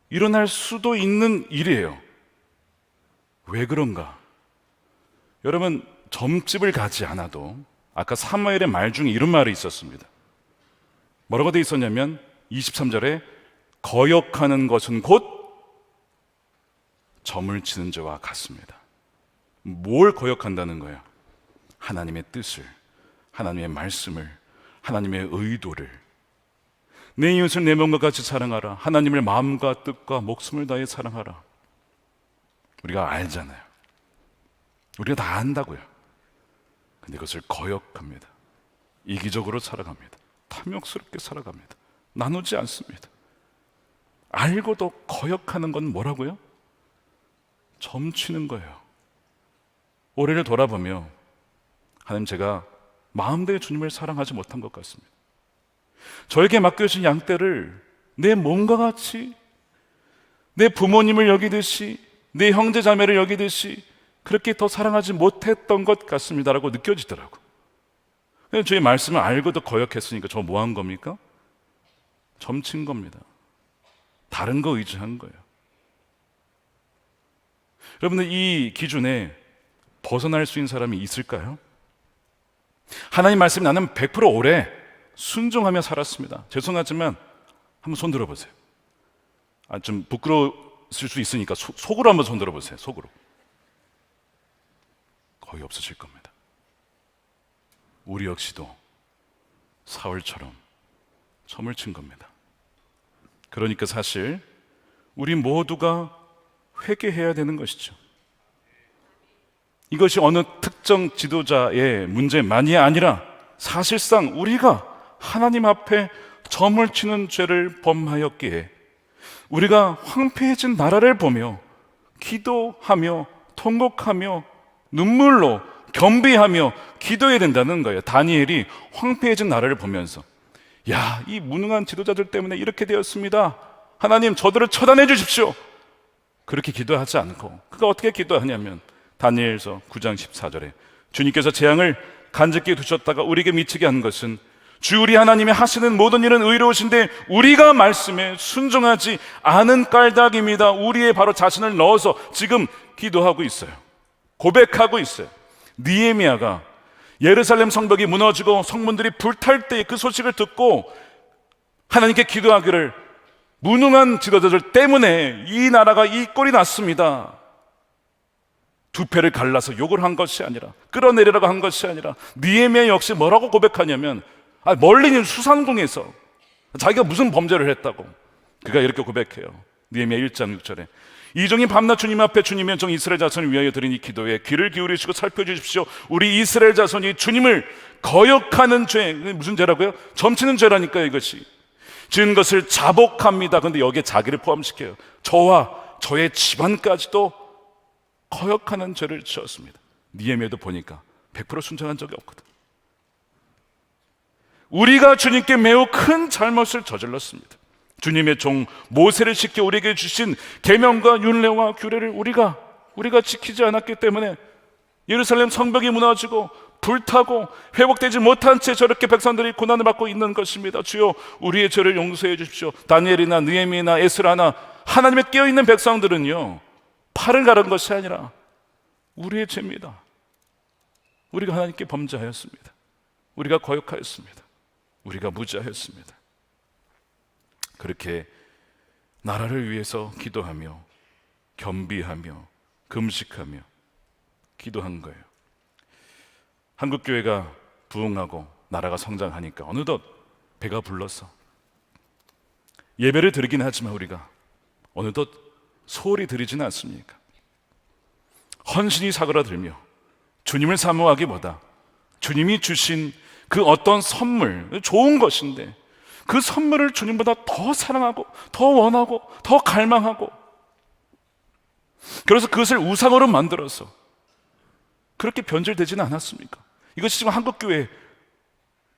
일어날 수도 있는 일이에요. 왜 그런가? 여러분, 점집을 가지 않아도 아까 사무엘의 말 중에 이런 말이 있었습니다. 뭐라고 되어 있었냐면 23절에 거역하는 것은 곧 점을 치는 자와 같습니다. 뭘 거역한다는 거예요? 하나님의 뜻을, 하나님의 말씀을, 하나님의 의도를. 내 이웃을 내 몸과 같이 사랑하라. 하나님을 마음과 뜻과 목숨을 다해 사랑하라. 우리가 알잖아요. 우리가 다 안다고요. 근데 그것을 거역합니다. 이기적으로 살아갑니다. 탐욕스럽게 살아갑니다. 나누지 않습니다. 알고도 거역하는 건 뭐라고요? 점치는 거예요. 올해를 돌아보며 하나님, 제가 마음대로 주님을 사랑하지 못한 것 같습니다. 저에게 맡겨주신 양떼를 내 몸과 같이, 내 부모님을 여기듯이, 내 형제 자매를 여기듯이 그렇게 더 사랑하지 못했던 것 같습니다라고 느껴지더라고. 저의 말씀을 알고도 거역했으니까 저 뭐 한 겁니까? 점친 겁니다. 다른 거 의지한 거예요. 여러분들, 이 기준에 벗어날 수 있는 사람이 있을까요? 하나님 말씀, 나는 100% 오래 순종하며 살았습니다. 죄송하지만 한번 손 들어보세요. 좀 부끄러우실 수 있으니까 속으로 한번 손 들어보세요. 속으로. 거의 없으실 겁니다. 우리 역시도 사울처럼 점을 친 겁니다. 그러니까 사실 우리 모두가 회개해야 되는 것이죠. 이것이 어느 특정 지도자의 문제만이 아니라 사실상 우리가 하나님 앞에 점을 치는 죄를 범하였기에 우리가 황폐해진 나라를 보며 기도하며 통곡하며 눈물로 겸비하며 기도해야 된다는 거예요. 다니엘이 황폐해진 나라를 보면서, 야, 이 무능한 지도자들 때문에 이렇게 되었습니다. 하나님, 저들을 처단해 주십시오. 그렇게 기도하지 않고 그가 어떻게 기도하냐면 다니엘서 9장 14절에 주님께서 재앙을 간직히 두셨다가 우리에게 미치게 한 것은 주 우리 하나님이 하시는 모든 일은 의로우신데 우리가 말씀에 순종하지 않은 까닭입니다. 우리의 바로 자신을 넣어서 지금 기도하고 있어요. 고백하고 있어요. 느헤미야가 예루살렘 성벽이 무너지고 성문들이 불탈 때 그 소식을 듣고 하나님께 기도하기를, 무능한 지도자들 때문에 이 나라가 이 꼴이 났습니다. 두 패를 갈라서 욕을 한 것이 아니라, 끌어내리라고 한 것이 아니라, 느헤미야 역시 뭐라고 고백하냐면, 멀리 있는 수상궁에서 자기가 무슨 범죄를 했다고 그가 이렇게 고백해요. 느헤미야 1장 6절에 이 종이 밤낮 주님 앞에 주님의 종 이스라엘 자손을 위하여 드린 이 기도에 귀를 기울이시고 살펴주십시오. 우리 이스라엘 자손이 주님을 거역하는 죄, 무슨 죄라고요? 점치는 죄라니까요. 이것이 지은 것을 자복합니다. 근데 여기에 자기를 포함시켜요. 저와 저의 집안까지도 거역하는 죄를 지었습니다. 느헤미야도 보니까 100% 순종한 적이 없거든. 우리가 주님께 매우 큰 잘못을 저질렀습니다. 주님의 종 모세를 시켜 우리에게 주신 계명과 율례와 규례를 우리가 지키지 않았기 때문에 예루살렘 성벽이 무너지고 불타고 회복되지 못한 채 저렇게 백성들이 고난을 받고 있는 것입니다. 주여, 우리의 죄를 용서해 주십시오. 다니엘이나 느헤미야나 에스라나 하나님의 깨어있는 백성들은요, 팔을 가른 것이 아니라 우리의 죄입니다. 우리가 하나님께 범죄하였습니다. 우리가 거역하였습니다. 우리가 무지하였습니다. 그렇게 나라를 위해서 기도하며 겸비하며 금식하며 기도한 거예요. 한국교회가 부흥하고 나라가 성장하니까 어느덧 배가 불러서 예배를 드리긴 하지만 우리가 어느덧 소홀히 드리지는 않습니까? 헌신이 사그라들며 주님을 사모하기보다 주님이 주신 그 어떤 선물, 좋은 것인데 그 선물을 주님보다 더 사랑하고 더 원하고 더 갈망하고, 그래서 그것을 우상으로 만들어서 그렇게 변질되지는 않았습니까? 이것이 지금 한국교회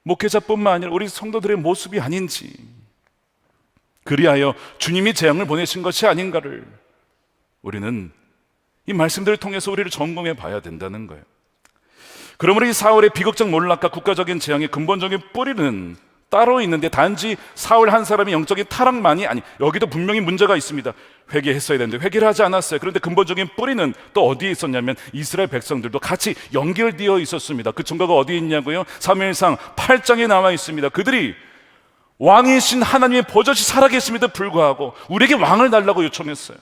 목회자뿐만 아니라 우리 성도들의 모습이 아닌지, 그리하여 주님이 재앙을 보내신 것이 아닌가를 우리는 이 말씀들을 통해서 우리를 점검해 봐야 된다는 거예요. 그러므로 이 사울의 비극적 몰락과 국가적인 재앙의 근본적인 뿌리는 따로 있는데, 단지 사울 한 사람의 영적인 타락만이 아니, 여기도 분명히 문제가 있습니다. 회개했어야 되는데 회개를 하지 않았어요. 그런데 근본적인 뿌리는 또 어디에 있었냐면 이스라엘 백성들도 같이 연결되어 있었습니다. 그 증거가 어디에 있냐고요? 사무엘상 8장에 나와 있습니다. 그들이 왕이신 하나님의 버젓이 살아계심에도 불구하고 우리에게 왕을 달라고 요청했어요.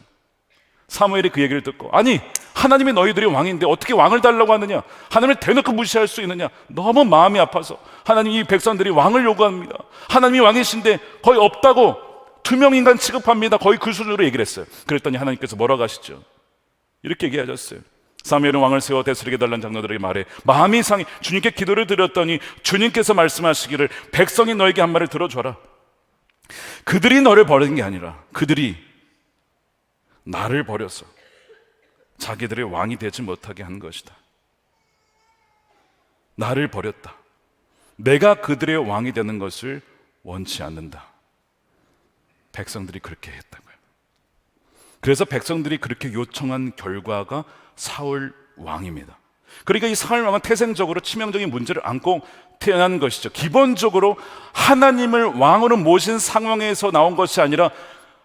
사무엘이 그 얘기를 듣고, 아니, 하나님이 너희들이 왕인데 어떻게 왕을 달라고 하느냐? 하나님을 대놓고 무시할 수 있느냐? 너무 마음이 아파서 하나님, 이 백성들이 왕을 요구합니다. 하나님이 왕이신데 거의 없다고 투명인간 취급합니다. 거의 그 수준으로 얘기를 했어요. 그랬더니 하나님께서 뭐라고 하시죠? 이렇게 얘기하셨어요. 사무엘은 왕을 세워 다스리게 달라는 장로들에게 말해 마음이 상해 주님께 기도를 드렸더니 주님께서 말씀하시기를 백성이 너에게 한 말을 들어줘라. 그들이 너를 버린 게 아니라 그들이 나를 버려서 자기들의 왕이 되지 못하게 한 것이다. 나를 버렸다. 내가 그들의 왕이 되는 것을 원치 않는다. 백성들이 그렇게 했다고요. 그래서 백성들이 그렇게 요청한 결과가 사울 왕입니다. 그러니까 이 사울 왕은 태생적으로 치명적인 문제를 안고 태어난 것이죠. 기본적으로 하나님을 왕으로 모신 상황에서 나온 것이 아니라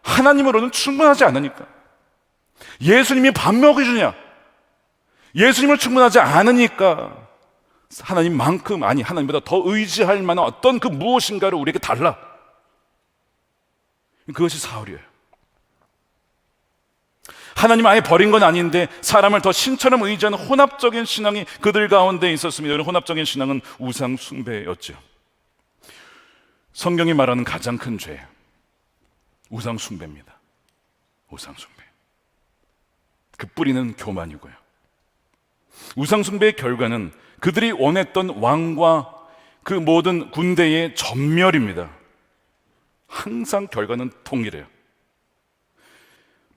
하나님으로는 충분하지 않으니까, 예수님이 밥 먹여주냐, 예수님을 충분하지 않으니까 하나님만큼, 아니 하나님보다 더 의지할 만한 어떤 그 무엇인가를 우리에게 달라. 그것이 사울이에요. 하나님 아예 버린 건 아닌데 사람을 더 신처럼 의지하는 혼합적인 신앙이 그들 가운데 있었습니다. 혼합적인 신앙은 우상 숭배였죠. 성경이 말하는 가장 큰 죄, 우상 숭배입니다. 우상 숭배. 그 뿌리는 교만이고요. 우상 숭배의 결과는 그들이 원했던 왕과 그 모든 군대의 전멸입니다. 항상 결과는 동일해요.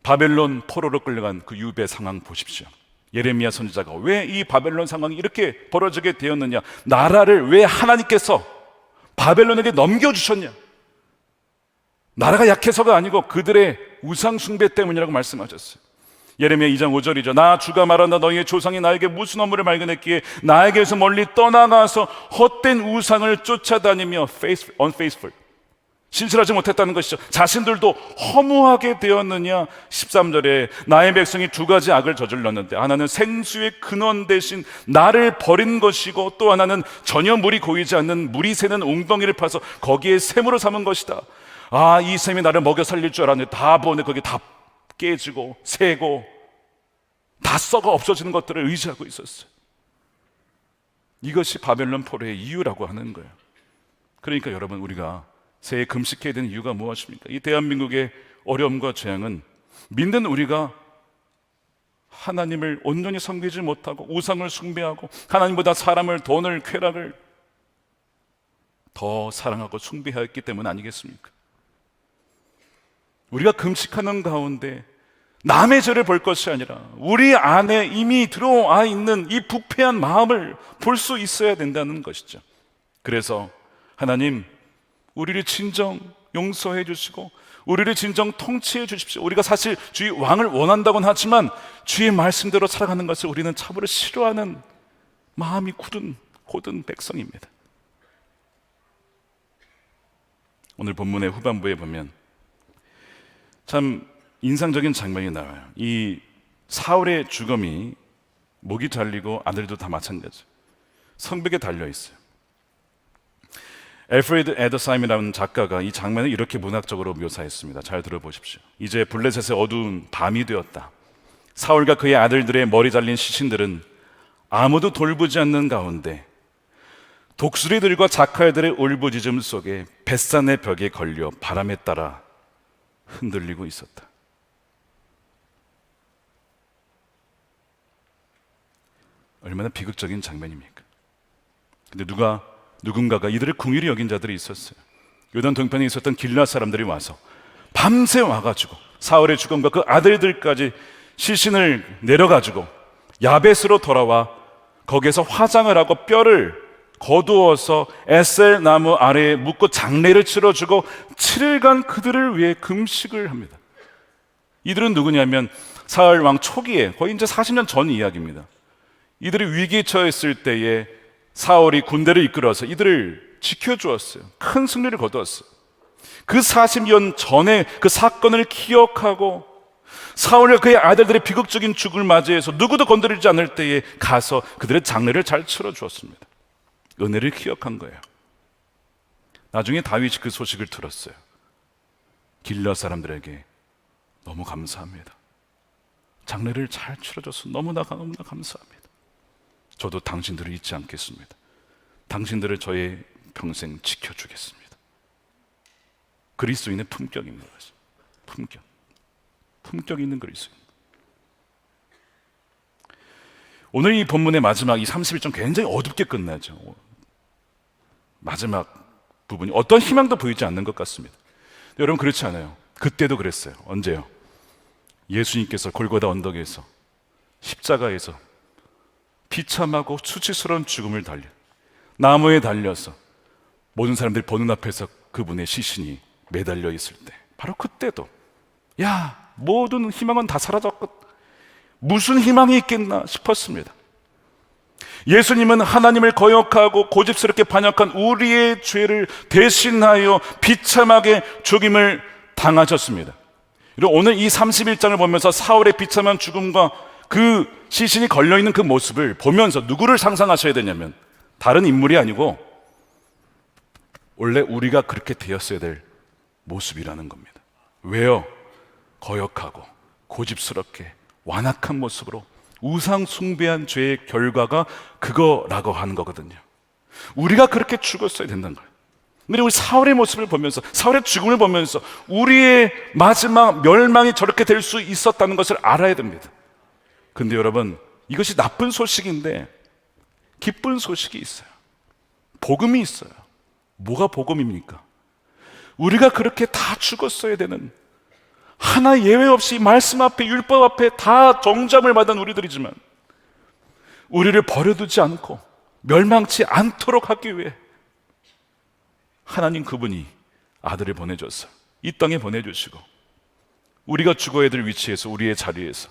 바벨론 포로로 끌려간 그 유배 상황 보십시오. 예레미야 선지자가 왜 이 바벨론 상황이 이렇게 벌어지게 되었느냐, 나라를 왜 하나님께서 바벨론에게 넘겨주셨냐, 나라가 약해서가 아니고 그들의 우상 숭배 때문이라고 말씀하셨어요. 예레미야 2장 5절이죠. 나 주가 말한다. 너희의 조상이 나에게 무슨 업무를 발견했기에 나에게서 멀리 떠나가서 헛된 우상을 쫓아다니며 unfaithful, 신실하지 못했다는 것이죠. 자신들도 허무하게 되었느냐. 13절에 나의 백성이 두 가지 악을 저질렀는데 하나는 생수의 근원 대신 나를 버린 것이고 또 하나는 전혀 물이 고이지 않는 물이 새는 웅덩이를 파서 거기에 샘으로 삼은 것이다. 아, 이 샘이 나를 먹여 살릴 줄 알았는데 다 보내 거기 다 깨지고 새고 다 썩어 없어지는 것들을 의지하고 있었어요. 이것이 바벨론 포로의 이유라고 하는 거예요. 그러니까 여러분, 우리가 새해 금식해야 되는 이유가 무엇입니까? 이 대한민국의 어려움과 재앙은 믿는 우리가 하나님을 온전히 섬기지 못하고 우상을 숭배하고 하나님보다 사람을, 돈을, 쾌락을 더 사랑하고 숭배하였기 때문 아니겠습니까? 우리가 금식하는 가운데 남의 죄를 볼 것이 아니라 우리 안에 이미 들어와 있는 이 부패한 마음을 볼 수 있어야 된다는 것이죠. 그래서 하나님, 우리를 진정 용서해 주시고 우리를 진정 통치해 주십시오. 우리가 사실 주의 왕을 원한다고는 하지만 주의 말씀대로 살아가는 것을 우리는 참으로 싫어하는 마음이 고든 백성입니다. 오늘 본문의 후반부에 보면 참 인상적인 장면이 나와요. 이 사울의 죽음이 목이 잘리고 아들도 다 마찬가지. 성벽에 달려 있어요. 엘프레드 에더사임이라는 작가가 이 장면을 이렇게 문학적으로 묘사했습니다. 잘 들어보십시오. 이제 블레셋의 어두운 밤이 되었다. 사울과 그의 아들들의 머리 잘린 시신들은 아무도 돌보지 않는 가운데 독수리들과 자칼들의 울부짖음 속에 벳산의 벽에 걸려 바람에 따라 흔들리고 있었다. 얼마나 비극적인 장면입니까? 근데 누군가가 이들을 궁휼히 여긴 자들이 있었어요. 요단 동편에 있었던 길앗 사람들이 와서 밤새 와가지고 사울의 죽음과 그 아들들까지 시신을 내려가지고 야벳으로 돌아와 거기에서 화장을 하고 뼈를 거두어서 에셀 나무 아래에 묻고 장례를 치러주고 7일간 그들을 위해 금식을 합니다. 이들은 누구냐면 사울 왕 초기에 거의 이제 40년 전 이야기입니다. 이들이 위기에 처했을 때에 사울이 군대를 이끌어서 이들을 지켜주었어요. 큰 승리를 거두었어요. 그 40년 전에 그 사건을 기억하고 사울과 그의 아들들의 비극적인 죽음을 맞이해서 누구도 건드리지 않을 때에 가서 그들의 장례를 잘 치러주었습니다. 은혜를 기억한 거예요. 나중에 다윗이 그 소식을 들었어요. 길앗 사람들에게 너무 감사합니다. 장례를 잘 치러줘서 너무나 감사합니다. 저도 당신들을 잊지 않겠습니다. 당신들을 저의 평생 지켜주겠습니다. 그리스도인의 품격입니다. 품격 있는 그리스도인. 오늘 이 본문의 마지막 이 31장 굉장히 어둡게 끝나죠. 마지막 부분이 어떤 희망도 보이지 않는 것 같습니다. 여러분 그렇지 않아요? 그때도 그랬어요. 언제요? 예수님께서 골고다 언덕에서 십자가에서 비참하고 수치스러운 죽음을 달려 나무에 달려서 모든 사람들이 보는 앞에서 그분의 시신이 매달려 있을 때 바로 그때도 야 모든 희망은 다 사라졌고 무슨 희망이 있겠나 싶었습니다. 예수님은 하나님을 거역하고 고집스럽게 반역한 우리의 죄를 대신하여 비참하게 죽임을 당하셨습니다. 오늘 이 31장을 보면서 사울의 비참한 죽음과 그 시신이 걸려있는 그 모습을 보면서 누구를 상상하셔야 되냐면 다른 인물이 아니고 원래 우리가 그렇게 되었어야 될 모습이라는 겁니다. 왜요? 거역하고 고집스럽게 완악한 모습으로 우상 숭배한 죄의 결과가 그거라고 하는 거거든요. 우리가 그렇게 죽었어야 된다는 거예요. 근데 우리 사울의 모습을 보면서 사울의 죽음을 보면서 우리의 마지막 멸망이 저렇게 될 수 있었다는 것을 알아야 됩니다. 근데 여러분 이것이 나쁜 소식인데 기쁜 소식이 있어요. 복음이 있어요. 뭐가 복음입니까? 우리가 그렇게 다 죽었어야 되는 하나 예외 없이 말씀 앞에 율법 앞에 다 정죄함을 받은 우리들이지만 우리를 버려두지 않고 멸망치 않도록 하기 위해 하나님 그분이 아들을 보내줬어요. 이 땅에 보내주시고 우리가 죽어야 될 위치에서 우리의 자리에서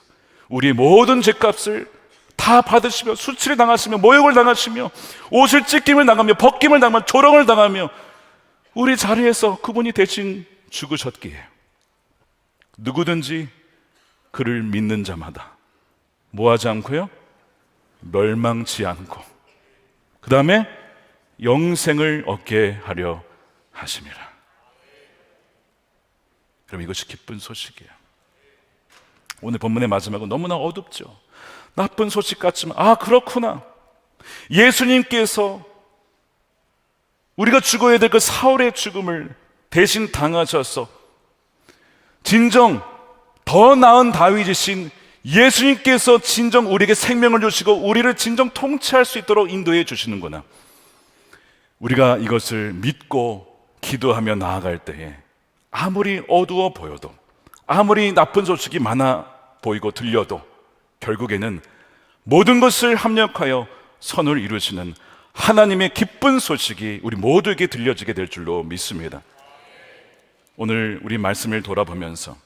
우리의 모든 죄값을 다 받으시며 수치를 당하시며 모욕을 당하시며 옷을 찢김을 당하며 벗김을 당하며 조롱을 당하며 우리 자리에서 그분이 대신 죽으셨기에 누구든지 그를 믿는 자마다 뭐하지 않고요? 멸망치 않고 그 다음에 영생을 얻게 하려 하심이라. 그럼 이것이 기쁜 소식이에요. 오늘 본문의 마지막은 너무나 어둡죠. 나쁜 소식 같지만 그렇구나. 예수님께서 우리가 죽어야 될 그 사울의 죽음을 대신 당하셔서 진정 더 나은 다윗이신 예수님께서 진정 우리에게 생명을 주시고 우리를 진정 통치할 수 있도록 인도해 주시는구나. 우리가 이것을 믿고 기도하며 나아갈 때에 아무리 어두워 보여도 아무리 나쁜 소식이 많아 보이고 들려도 결국에는 모든 것을 합력하여 선을 이루시는 하나님의 기쁜 소식이 우리 모두에게 들려지게 될 줄로 믿습니다. 오늘 우리 말씀을 돌아보면서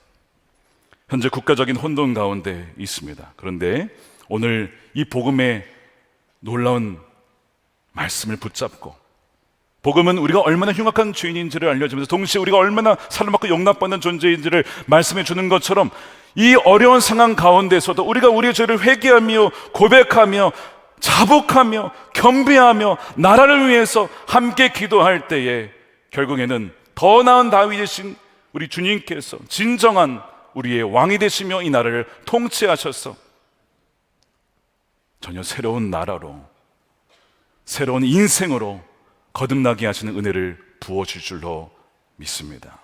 현재 국가적인 혼돈 가운데 있습니다. 그런데 오늘 이 복음의 놀라운 말씀을 붙잡고, 복음은 우리가 얼마나 흉악한 죄인인지를 알려주면서 동시에 우리가 얼마나 사랑받고 용납받는 존재인지를 말씀해 주는 것처럼, 이 어려운 상황 가운데서도 우리가 우리의 죄를 회개하며 고백하며 자복하며 겸비하며 나라를 위해서 함께 기도할 때에 결국에는 더 나은 다윗이신 우리 주님께서 진정한 우리의 왕이 되시며 이 나라를 통치하셔서 전혀 새로운 나라로, 새로운 인생으로 거듭나게 하시는 은혜를 부어줄 줄로 믿습니다.